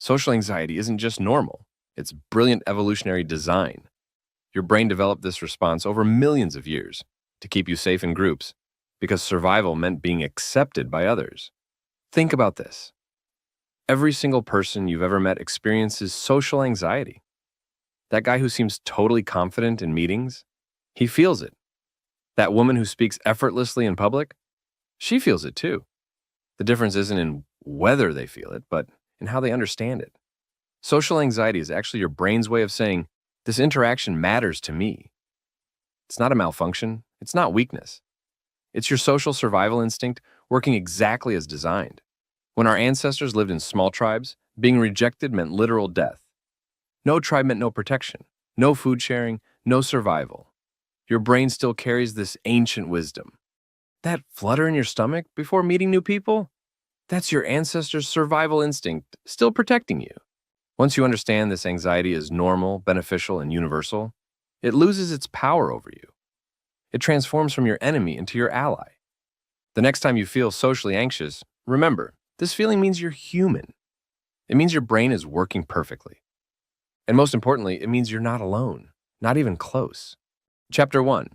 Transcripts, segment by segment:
Social anxiety isn't just normal, it's brilliant evolutionary design. Your brain developed this response over millions of years to keep you safe in groups because survival meant being accepted by others. Think about this. Every single person you've ever met experiences social anxiety. That guy who seems totally confident in meetings, he feels it. That woman who speaks effortlessly in public, she feels it too. The difference isn't in whether they feel it, but in how they understand it. Social anxiety is actually your brain's way of saying, this interaction matters to me. It's not a malfunction. It's not weakness. It's your social survival instinct working exactly as designed. When our ancestors lived in small tribes, being rejected meant literal death. No tribe meant no protection, no food sharing, no survival. Your brain still carries this ancient wisdom. That flutter in your stomach before meeting new people? That's your ancestors' survival instinct still protecting you. Once you understand this anxiety is normal, beneficial, and universal, it loses its power over you. It transforms from your enemy into your ally. The next time you feel socially anxious, remember, this feeling means you're human. It means your brain is working perfectly. And most importantly, it means you're not alone, not even close. Chapter 1.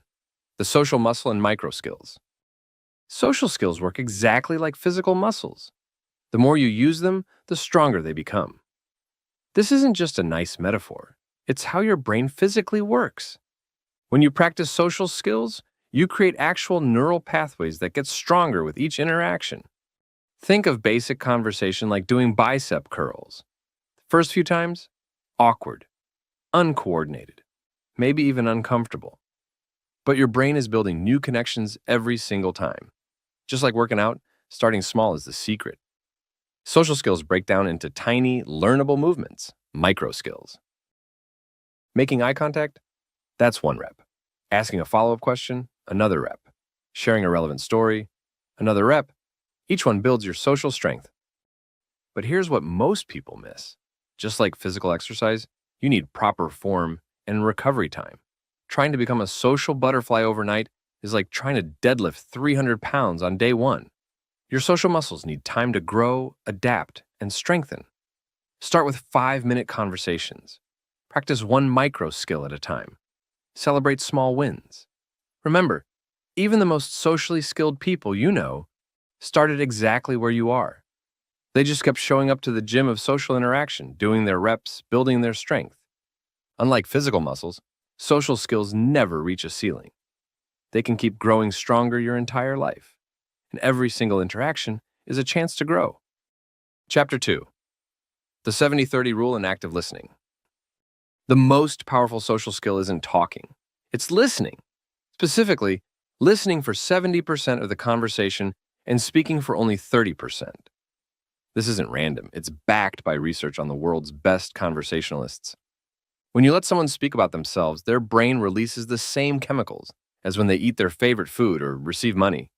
The Social Muscle and Micro Skills. Social skills work exactly like physical muscles. The more you use them, the stronger they become. This isn't just a nice metaphor. It's how your brain physically works. When you practice social skills, you create actual neural pathways that get stronger with each interaction. Think of basic conversation like doing bicep curls. First few times, awkward, uncoordinated, maybe even uncomfortable. But your brain is building new connections every single time. Just like working out, starting small is the secret. Social skills break down into tiny, learnable movements, micro skills. Making eye contact? That's one rep. Asking a follow-up question? Another rep. Sharing a relevant story? Another rep. Each one builds your social strength. But here's what most people miss. Just like physical exercise, you need proper form and recovery time. Trying to become a social butterfly overnight is like trying to deadlift 300 pounds on day one. Your social muscles need time to grow, adapt, and strengthen. Start with 5-minute conversations. Practice one micro skill at a time. Celebrate small wins. Remember, even the most socially skilled people you know started exactly where you are. They just kept showing up to the gym of social interaction, doing their reps, building their strength. Unlike physical muscles, social skills never reach a ceiling. They can keep growing stronger your entire life. And every single interaction is a chance to grow. Chapter 2. The 70-30 Rule and Active Listening. The most powerful social skill isn't talking. It's listening. Specifically, listening for 70% of the conversation and speaking for only 30%. This isn't random. It's backed by research on the world's best conversationalists. When you let someone speak about themselves, their brain releases the same chemicals as when they eat their favorite food or receive money.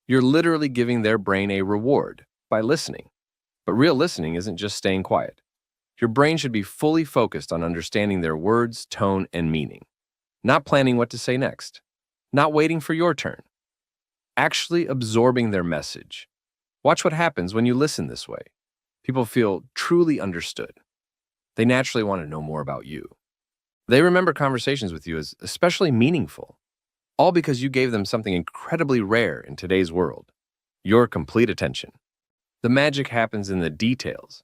You're literally giving their brain a reward by listening. But real listening isn't just staying quiet. Your brain should be fully focused on understanding their words, tone, and meaning. Not planning what to say next. Not waiting for your turn. Actually absorbing their message. Watch what happens when you listen this way. People feel truly understood. They naturally want to know more about you. They remember conversations with you as especially meaningful, all because you gave them something incredibly rare in today's world, your complete attention. The magic happens in the details.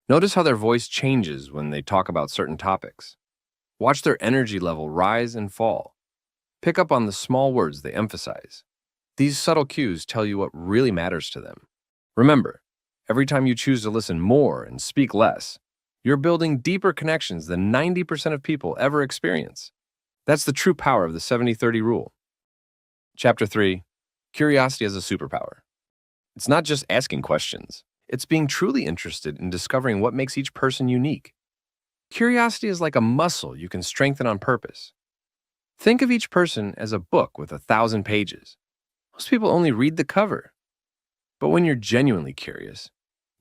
Notice how their voice changes when they talk about certain topics. Watch their energy level rise and fall. Pick up on the small words they emphasize. These subtle cues tell you what really matters to them. Remember, every time you choose to listen more and speak less, you're building deeper connections than 90% of people ever experience. That's the true power of the 70-30 rule. Chapter 3. Curiosity as a superpower. It's not just asking questions. It's being truly interested in discovering what makes each person unique. Curiosity is like a muscle you can strengthen on purpose. Think of each person as a book with 1,000 pages. Most people only read the cover. But when you're genuinely curious,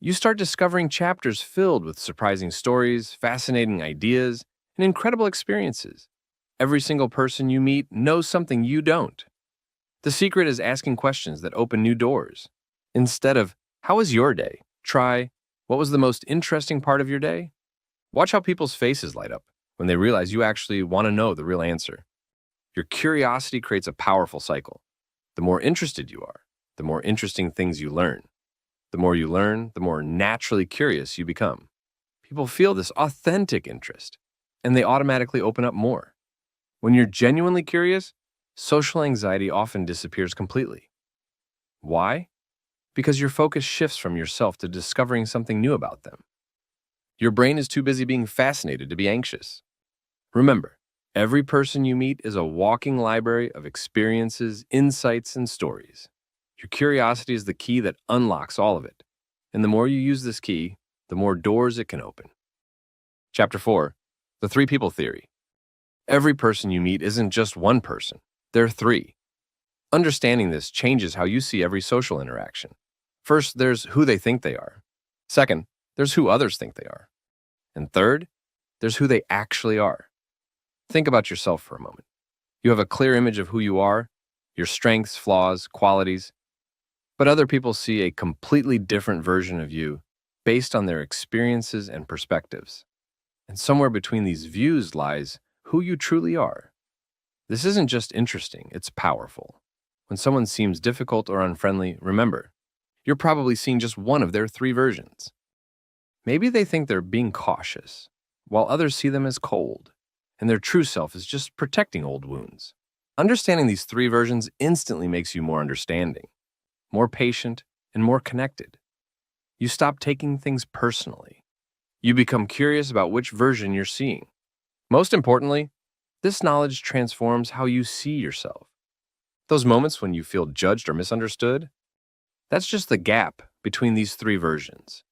you start discovering chapters filled with surprising stories, fascinating ideas, and incredible experiences. Every single person you meet knows something you don't. The secret is asking questions that open new doors. Instead of, "How was your day?" try, What was the most interesting part of your day? Watch how people's faces light up when they realize you actually want to know the real answer. Your curiosity creates a powerful cycle. The more interested you are, the more interesting things you learn. The more you learn, the more naturally curious you become. People feel this authentic interest, and they automatically open up more. When you're genuinely curious, social anxiety often disappears completely. Why? Because your focus shifts from yourself to discovering something new about them. Your brain is too busy being fascinated to be anxious. Remember, every person you meet is a walking library of experiences, insights, and stories. Your curiosity is the key that unlocks all of it. And the more you use this key, the more doors it can open. Chapter 4, The Three People Theory. Every person you meet isn't just one person, they're three. Understanding this changes how you see every social interaction. First, there's who they think they are. Second, there's who others think they are. And third, there's who they actually are. Think about yourself for a moment. You have a clear image of who you are, your strengths, flaws, qualities, but other people see a completely different version of you based on their experiences and perspectives. And somewhere between these views lies who you truly are. This isn't just interesting, it's powerful. When someone seems difficult or unfriendly, remember, you're probably seeing just one of their three versions. Maybe they think they're being cautious, while others see them as cold, and their true self is just protecting old wounds. Understanding these three versions instantly makes you more understanding, more patient, and more connected. You stop taking things personally. You become curious about which version you're seeing. Most importantly, this knowledge transforms how you see yourself. Those moments when you feel judged or misunderstood, that's just the gap between these three versions.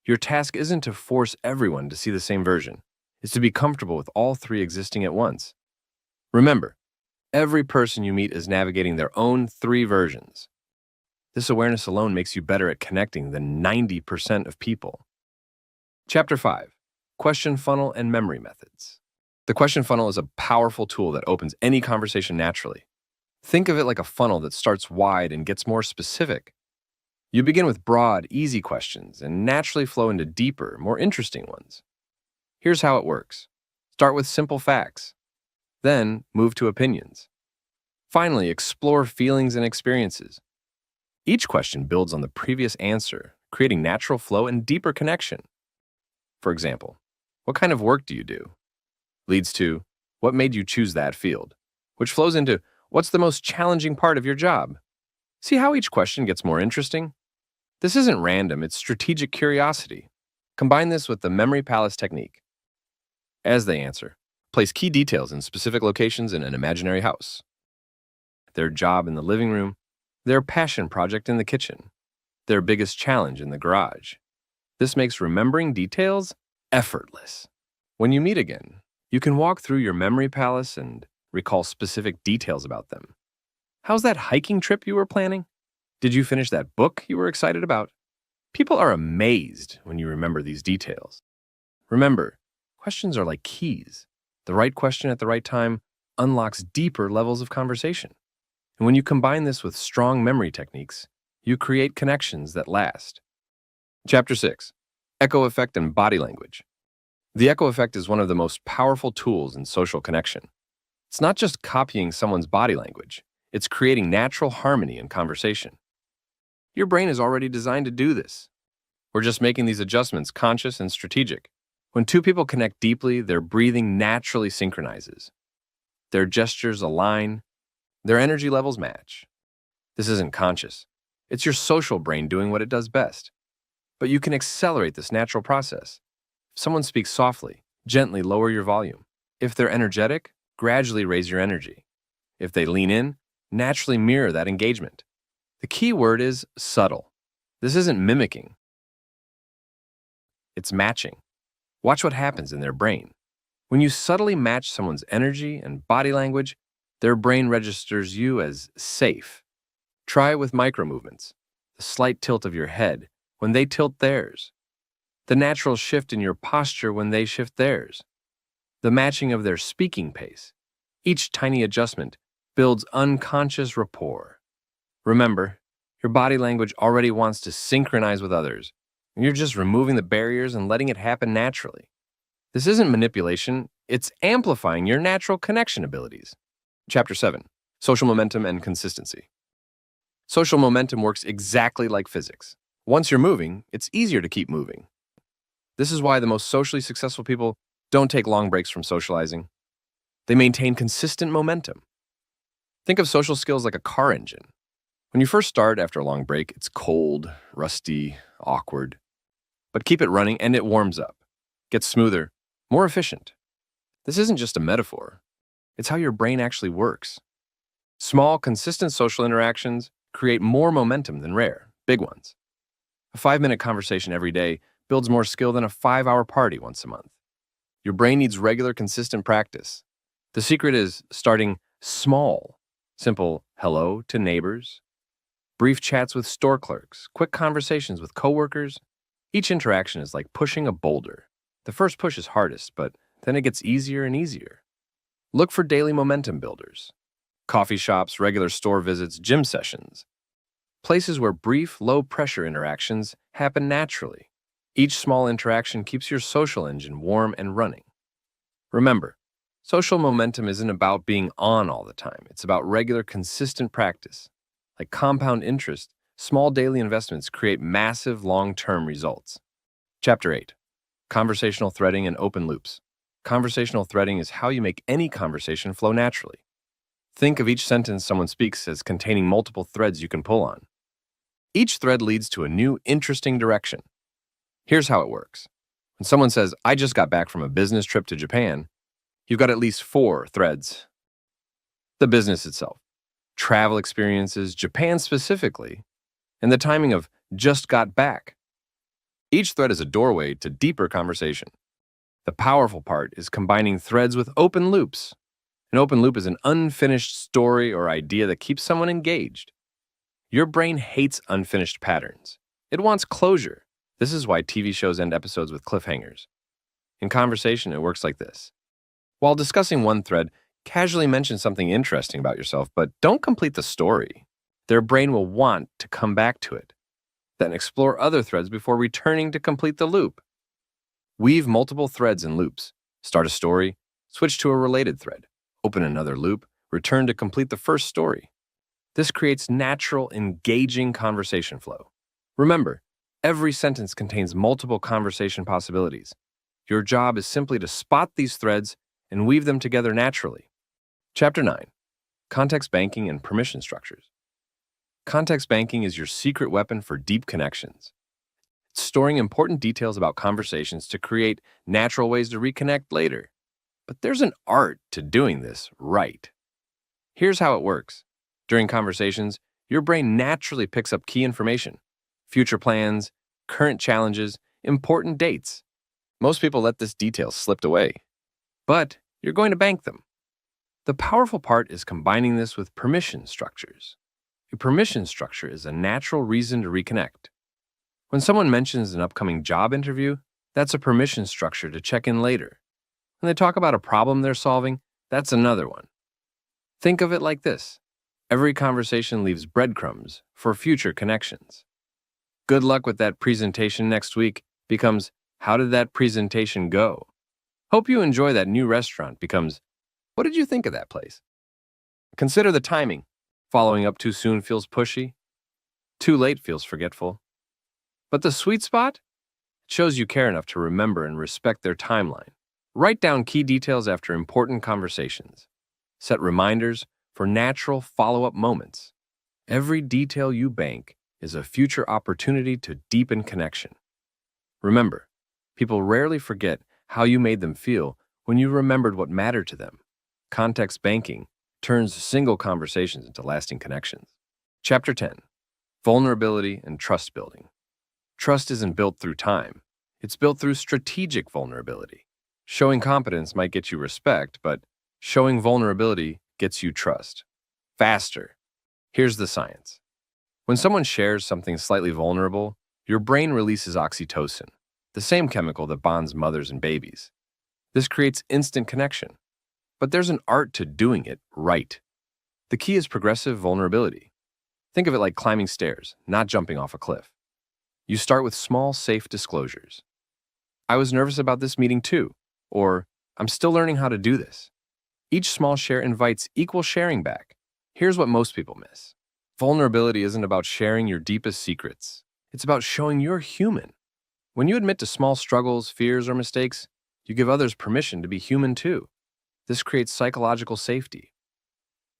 Your task isn't to force everyone to see the same version. It's to be comfortable with all three existing at once. Remember, every person you meet is navigating their own three versions. This awareness alone makes you better at connecting than 90% of people. Chapter 5, Question Funnel and Memory Methods. The question funnel is a powerful tool that opens any conversation naturally. Think of it like a funnel that starts wide and gets more specific. You begin with broad, easy questions and naturally flow into deeper, more interesting ones. Here's how it works. Start with simple facts. Then move to opinions. Finally, explore feelings and experiences. Each question builds on the previous answer, creating natural flow and deeper connection. For example, what kind of work do you do? Leads to, what made you choose that field? Which flows into, what's the most challenging part of your job? See how each question gets more interesting? This isn't random, it's strategic curiosity. Combine this with the memory palace technique. As they answer, place key details in specific locations in an imaginary house. Their job in the living room, their passion project in the kitchen, their biggest challenge in the garage. This makes remembering details effortless. When you meet again, you can walk through your memory palace and recall specific details about them. How's that hiking trip you were planning? Did you finish that book you were excited about? People are amazed when you remember these details. Remember, questions are like keys. The right question at the right time unlocks deeper levels of conversation. And when you combine this with strong memory techniques, you create connections that last. Chapter 6, Echo Effect and Body Language. The echo effect is one of the most powerful tools in social connection. It's not just copying someone's body language, it's creating natural harmony in conversation. Your brain is already designed to do this. We're just making these adjustments conscious and strategic. When two people connect deeply, their breathing naturally synchronizes. Their gestures align, their energy levels match. This isn't conscious. It's your social brain doing what it does best. But you can accelerate this natural process. If someone speaks softly, gently lower your volume. If they're energetic, gradually raise your energy. If they lean in, naturally mirror that engagement. The key word is subtle. This isn't mimicking. It's matching. Watch what happens in their brain. When you subtly match someone's energy and body language, their brain registers you as safe. Try it with micro movements, the slight tilt of your head when they tilt theirs, the natural shift in your posture when they shift theirs, the matching of their speaking pace. Each tiny adjustment builds unconscious rapport. Remember, your body language already wants to synchronize with others. You're just removing the barriers and letting it happen naturally. This isn't manipulation, it's amplifying your natural connection abilities. Chapter 7. Social momentum and consistency. Social momentum works exactly like physics. Once you're moving, it's easier to keep moving. This is why the most socially successful people don't take long breaks from socializing. They maintain consistent momentum. Think of social skills like a car engine. When you first start after a long break, it's cold, rusty, awkward. But keep it running and it warms up, gets smoother, more efficient. This isn't just a metaphor. It's how your brain actually works. Small, consistent social interactions create more momentum than rare, big ones. A 5-minute conversation every day builds more skill than a 5-hour party once a month. Your brain needs regular, consistent practice. The secret is starting small. Simple hello to neighbors, brief chats with store clerks, quick conversations with coworkers. Each interaction is like pushing a boulder. The first push is hardest, but then it gets easier and easier. Look for daily momentum builders. Coffee shops, regular store visits, gym sessions. Places where brief, low-pressure interactions happen naturally. Each small interaction keeps your social engine warm and running. Remember, social momentum isn't about being on all the time. It's about regular, consistent practice. Like compound interest, small daily investments create massive long-term results. Chapter 8. Conversational threading and open loops. Conversational threading is how you make any conversation flow naturally. Think of each sentence someone speaks as containing multiple threads you can pull on. Each thread leads to a new, interesting direction. Here's how it works. When someone says, "I just got back from a business trip to Japan," you've got at least 4 threads. The business itself, travel experiences, Japan specifically, and the timing of "just got back." Each thread is a doorway to deeper conversation. The powerful part is combining threads with open loops. An open loop is an unfinished story or idea that keeps someone engaged. Your brain hates unfinished patterns. It wants closure. This is why TV shows end episodes with cliffhangers. In conversation, it works like this. While discussing one thread, casually mention something interesting about yourself, but don't complete the story. Their brain will want to come back to it. Then explore other threads before returning to complete the loop. Weave multiple threads in loops. Start a story, switch to a related thread, open another loop, return to complete the first story. This creates natural, engaging conversation flow. Remember, every sentence contains multiple conversation possibilities. Your job is simply to spot these threads and weave them together naturally. Chapter 9. Context banking and permission structures. Context banking is your secret weapon for deep connections. It's storing important details about conversations to create natural ways to reconnect later. But there's an art to doing this right. Here's how it works. During conversations, your brain naturally picks up key information, future plans, current challenges, important dates. Most people let this detail slip away, but you're going to bank them. The powerful part is combining this with permission structures. A permission structure is a natural reason to reconnect. When someone mentions an upcoming job interview, that's a permission structure to check in later. When they talk about a problem they're solving, that's another one. Think of it like this. Every conversation leaves breadcrumbs for future connections. Good luck with that presentation next week becomes, how did that presentation go? Hope you enjoy that new restaurant becomes, what did you think of that place? Consider the timing. Following up too soon feels pushy. Too late feels forgetful. But the sweet spot shows you care enough to remember and respect their timeline. Write down key details after important conversations. Set reminders for natural follow-up moments. Every detail you bank is a future opportunity to deepen connection. Remember, people rarely forget how you made them feel when you remembered what mattered to them. Context banking turns single conversations into lasting connections. Chapter 10. Vulnerability and trust building. Trust isn't built through time. It's built through strategic vulnerability. Showing competence might get you respect, but showing vulnerability gets you trust. Faster. Here's the science. When someone shares something slightly vulnerable, your brain releases oxytocin, the same chemical that bonds mothers and babies. This creates instant connection. But there's an art to doing it right. The key is progressive vulnerability. Think of it like climbing stairs, not jumping off a cliff. You start with small, safe disclosures. I was nervous about this meeting too, or I'm still learning how to do this. Each small share invites equal sharing back. Here's what most people miss. Vulnerability isn't about sharing your deepest secrets. It's about showing you're human. When you admit to small struggles, fears, or mistakes, you give others permission to be human too. This creates psychological safety.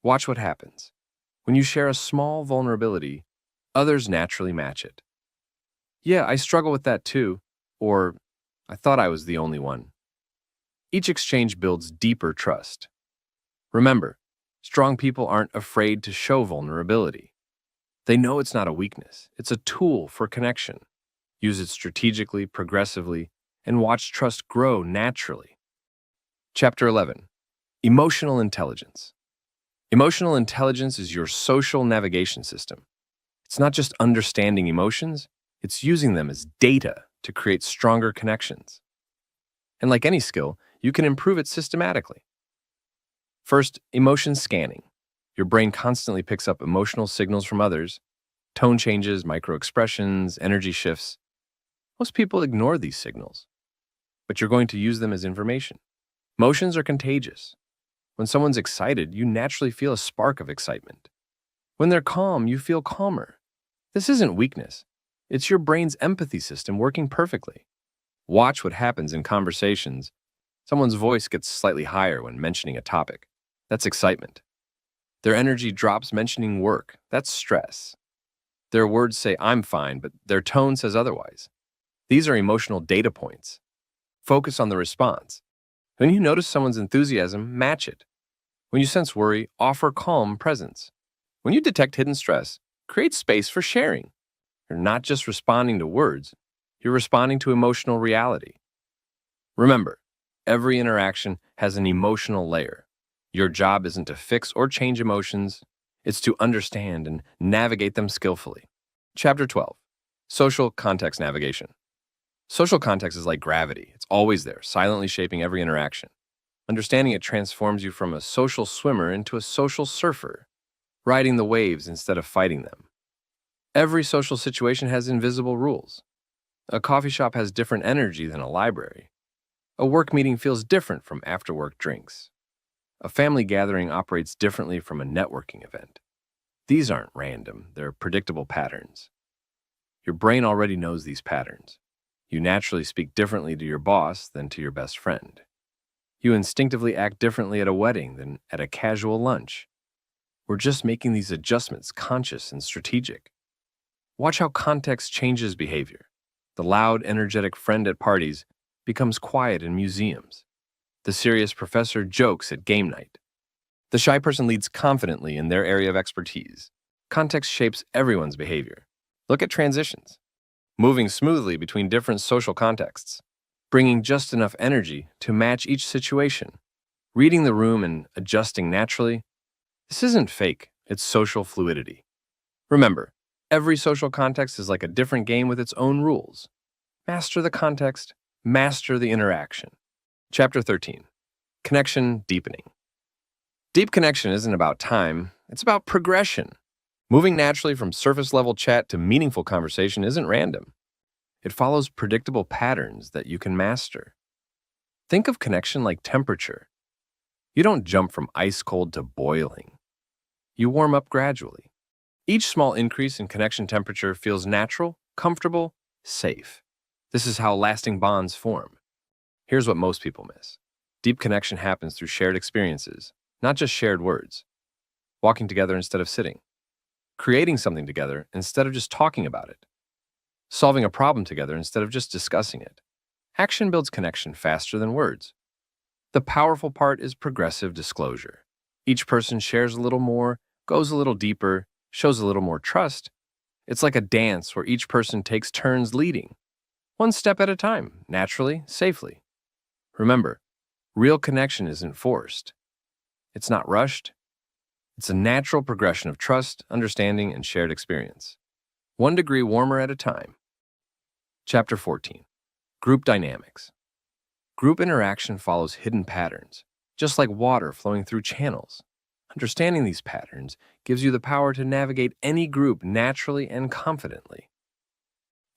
Watch what happens. When you share a small vulnerability, others naturally match it. Yeah, I struggle with that too, or I thought I was the only one. Each exchange builds deeper trust. Remember, strong people aren't afraid to show vulnerability. They know it's not a weakness, it's a tool for connection. Use it strategically, progressively, and watch trust grow naturally. Chapter 11. Emotional Intelligence. Emotional intelligence is your social navigation system. It's not just understanding emotions, it's using them as data to create stronger connections. And like any skill, you can improve it systematically. First, emotion scanning. Your brain constantly picks up emotional signals from others, tone changes, microexpressions, energy shifts. Most people ignore these signals, but you're going to use them as information. Emotions are contagious. When someone's excited, you naturally feel a spark of excitement. When they're calm, you feel calmer. This isn't weakness. It's your brain's empathy system working perfectly. Watch what happens in conversations. Someone's voice gets slightly higher when mentioning a topic. That's excitement. Their energy drops mentioning work. That's stress. Their words say, I'm fine, but their tone says otherwise. These are emotional data points. Focus on the response. When you notice someone's enthusiasm, match it. When you sense worry, offer calm presence. When you detect hidden stress, create space for sharing. You're not just responding to words, you're responding to emotional reality. Remember, every interaction has an emotional layer. Your job isn't to fix or change emotions, it's to understand and navigate them skillfully. Chapter 12. Social Context Navigation. Social context is like gravity. It's always there, silently shaping every interaction. Understanding it transforms you from a social swimmer into a social surfer, riding the waves instead of fighting them. Every social situation has invisible rules. A coffee shop has different energy than a library. A work meeting feels different from after-work drinks. A family gathering operates differently from a networking event. These aren't random, they're predictable patterns. Your brain already knows these patterns. You naturally speak differently to your boss than to your best friend. You instinctively act differently at a wedding than at a casual lunch. We're just making these adjustments conscious and strategic. Watch how context changes behavior. The loud, energetic friend at parties becomes quiet in museums. The serious professor jokes at game night. The shy person leads confidently in their area of expertise. Context shapes everyone's behavior. Look at transitions. Moving smoothly between different social contexts. Bringing just enough energy to match each situation. Reading the room and adjusting naturally. This isn't fake, it's social fluidity. Remember, every social context is like a different game with its own rules. Master the context, master the interaction. Chapter 13. Connection Deepening. Deep connection isn't about time, it's about progression. Moving naturally from surface-level chat to meaningful conversation isn't random. It follows predictable patterns that you can master. Think of connection like temperature. You don't jump from ice cold to boiling. You warm up gradually. Each small increase in connection temperature feels natural, comfortable, safe. This is how lasting bonds form. Here's what most people miss. Deep connection happens through shared experiences, not just shared words. Walking together instead of sitting. Creating something together instead of just talking about it. Solving a problem together instead of just discussing it. Action builds connection faster than words. The powerful part is progressive disclosure. Each person shares a little more, goes a little deeper, shows a little more trust. It's like a dance where each person takes turns leading. One step at a time, naturally, safely. Remember, real connection isn't forced. It's not rushed. It's a natural progression of trust, understanding, and shared experience. 1 degree warmer at a time. Chapter 14. Group Dynamics. Group interaction follows hidden patterns, just like water flowing through channels. Understanding these patterns gives you the power to navigate any group naturally and confidently.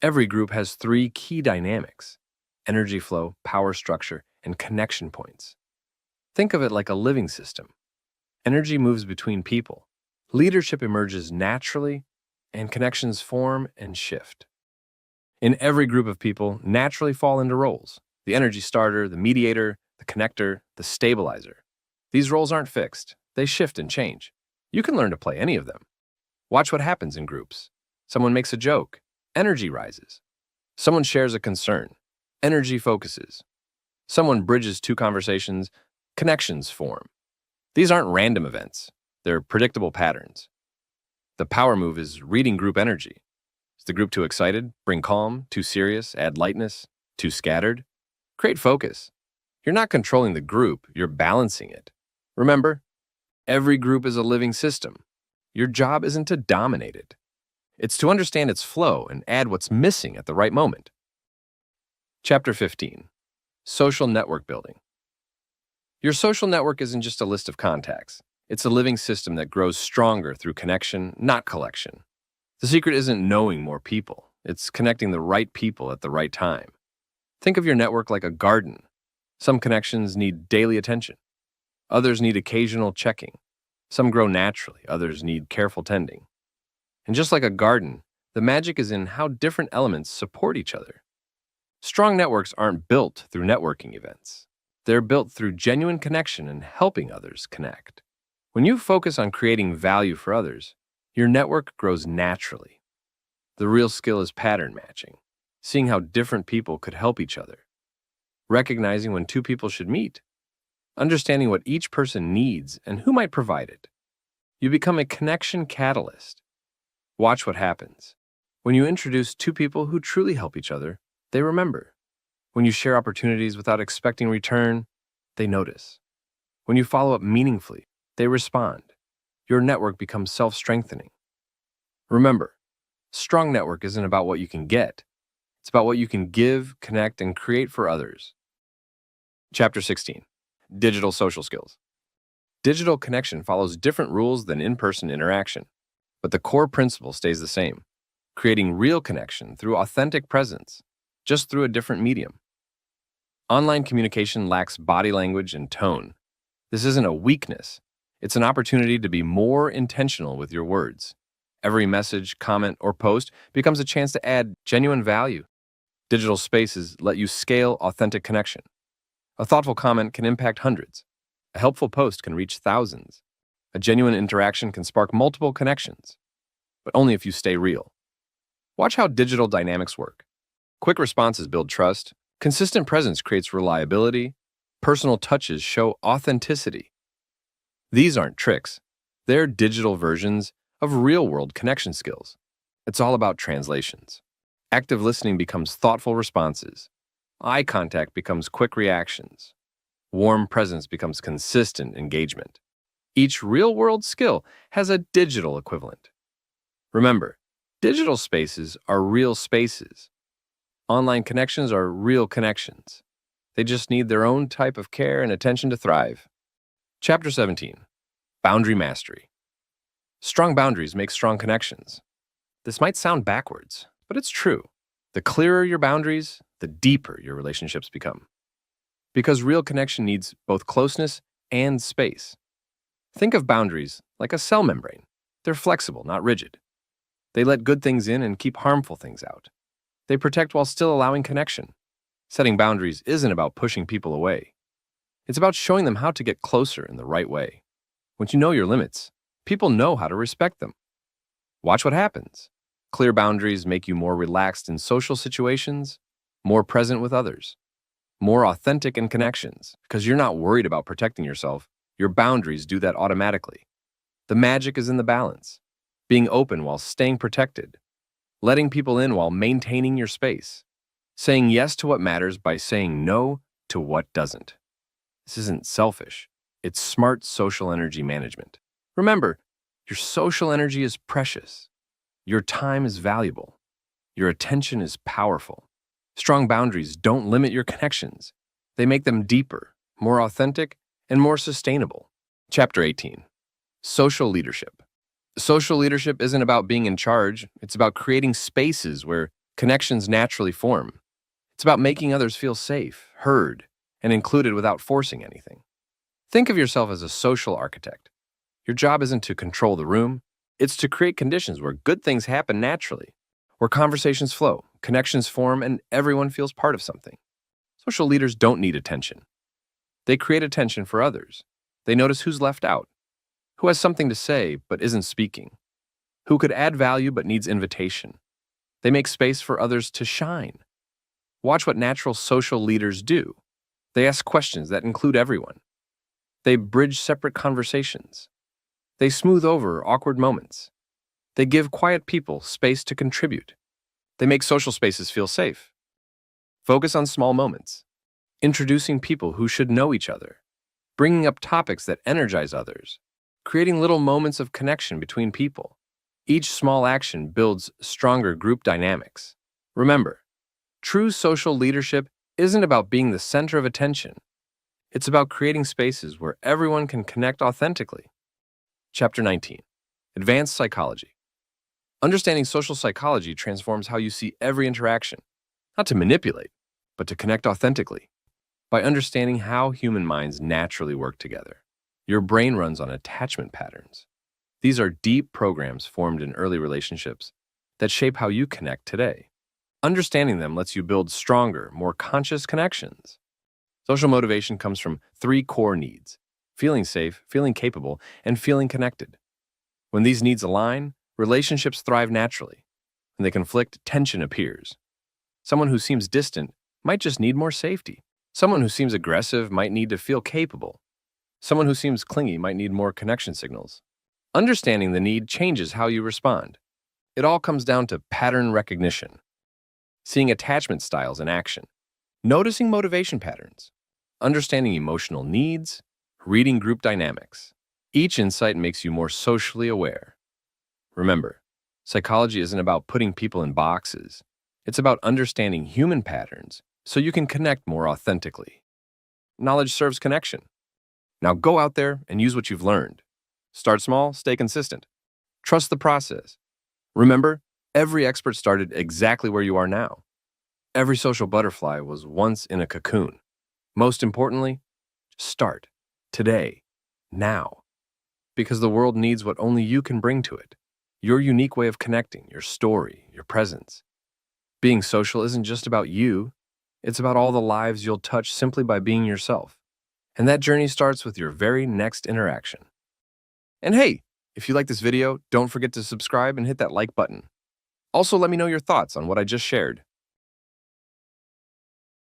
Every group has three key dynamics: energy flow, power structure, and connection points. Think of it like a living system. Energy moves between people. Leadership emerges naturally, and connections form and shift. In every group of people naturally fall into roles: the energy starter, the mediator, the connector, the stabilizer. These roles aren't fixed. They shift and change. You can learn to play any of them. Watch what happens in groups. Someone makes a joke. Energy rises. Someone shares a concern. Energy focuses. Someone bridges two conversations. Connections form. These aren't random events. They're predictable patterns. The power move is reading group energy. Is the group too excited? Bring calm. Too serious? Add lightness. Too scattered? Create focus. You're not controlling the group, you're balancing it. Remember, every group is a living system. Your job isn't to dominate it. It's to understand its flow and add what's missing at the right moment. Chapter 15. Social Network Building. Your social network isn't just a list of contacts. It's a living system that grows stronger through connection, not collection. The secret isn't knowing more people. It's connecting the right people at the right time. Think of your network like a garden. Some connections need daily attention. Others need occasional checking. Some grow naturally. Others need careful tending. And just like a garden, the magic is in how different elements support each other. Strong networks aren't built through networking events. They're built through genuine connection and helping others connect. When you focus on creating value for others, your network grows naturally. The real skill is pattern matching, seeing how different people could help each other, recognizing when two people should meet, understanding what each person needs and who might provide it. You become a connection catalyst. Watch what happens. When you introduce two people who truly help each other, they remember. When you share opportunities without expecting return, they notice. When you follow up meaningfully, they respond. Your network becomes self-strengthening. Remember, strong network isn't about what you can get. It's about what you can give, connect, and create for others. Chapter 16. Digital social skills. Digital connection follows different rules than in-person interaction, but the core principle stays the same: creating real connection through authentic presence, just through a different medium. Online communication lacks body language and tone. This isn't a weakness. It's an opportunity to be more intentional with your words. Every message, comment, or post becomes a chance to add genuine value. Digital spaces let you scale authentic connection. A thoughtful comment can impact hundreds. A helpful post can reach thousands. A genuine interaction can spark multiple connections, but only if you stay real. Watch how digital dynamics work. Quick responses build trust. Consistent presence creates reliability. Personal touches show authenticity. These aren't tricks. They're digital versions of real-world connection skills. It's all about translations. Active listening becomes thoughtful responses. Eye contact becomes quick reactions. Warm presence becomes consistent engagement. Each real-world skill has a digital equivalent. Remember, digital spaces are real spaces. Online connections are real connections. They just need their own type of care and attention to thrive. Chapter 17. Boundary Mastery. Strong boundaries make strong connections. This might sound backwards, but it's true. The clearer your boundaries, the deeper your relationships become. Because real connection needs both closeness and space. Think of boundaries like a cell membrane. They're flexible, not rigid. They let good things in and keep harmful things out. They protect while still allowing connection. Setting boundaries isn't about pushing people away. It's about showing them how to get closer in the right way. Once you know your limits, people know how to respect them. Watch what happens. Clear boundaries make you more relaxed in social situations, more present with others, more authentic in connections, because you're not worried about protecting yourself. Your boundaries do that automatically. The magic is in the balance, being open while staying protected, letting people in while maintaining your space, saying yes to what matters by saying no to what doesn't. This isn't selfish. It's smart social energy management. Remember, your social energy is precious. Your time is valuable. Your attention is powerful. Strong boundaries don't limit your connections. They make them deeper, more authentic, and more sustainable. Chapter 18. Social Leadership. Social leadership isn't about being in charge. It's about creating spaces where Connections naturally form. It's about making others feel safe, heard, and included without forcing anything. Think of yourself as a social architect. Your job isn't to control the room, it's to create conditions where good things happen naturally, where conversations flow, connections form, and everyone feels part of something. Social leaders don't need attention. They create attention for others. They notice who's left out, who has something to say but isn't speaking, who could add value but needs invitation. They make space for others to shine. Watch what natural social leaders do. They ask questions that include everyone. They bridge separate conversations. They smooth over awkward moments. They give quiet people space to contribute. They make social spaces feel safe. Focus on small moments, introducing people who should know each other, bringing up topics that energize others, creating little moments of connection between people. Each small action builds stronger group dynamics. Remember, true social leadership isn't about being the center of attention. It's about creating spaces where everyone can connect authentically. Chapter 19. Advanced Psychology. Understanding social psychology transforms how you see every interaction, not to manipulate, but to connect authentically. By understanding how human minds naturally work together, your brain runs on attachment patterns. These are deep programs formed in early relationships that shape how you connect today. Understanding them lets you build stronger, more conscious connections. Social motivation comes from three core needs: feeling safe, feeling capable, and feeling connected. When these needs align, relationships thrive naturally. When they conflict, tension appears. Someone who seems distant might just need more safety. Someone who seems aggressive might need to feel capable. Someone who seems clingy might need more connection signals. Understanding the need changes how you respond. It all comes down to pattern recognition, seeing attachment styles in action, noticing motivation patterns, understanding emotional needs, reading group dynamics. Each insight makes you more socially aware. Remember, psychology isn't about putting people in boxes. It's about understanding human patterns so you can connect more authentically. Knowledge serves connection. Now go out there and use what you've learned. Start small, stay consistent. Trust the process. Remember, every expert started exactly where you are now. Every social butterfly was once in a cocoon. Most importantly, start today, now. Because the world needs what only you can bring to it. Your unique way of connecting, your story, your presence. Being social isn't just about you. It's about all the lives you'll touch simply by being yourself. And that journey starts with your very next interaction. And hey, if you like this video, don't forget to subscribe and hit that like button. Also, let me know your thoughts on what I just shared.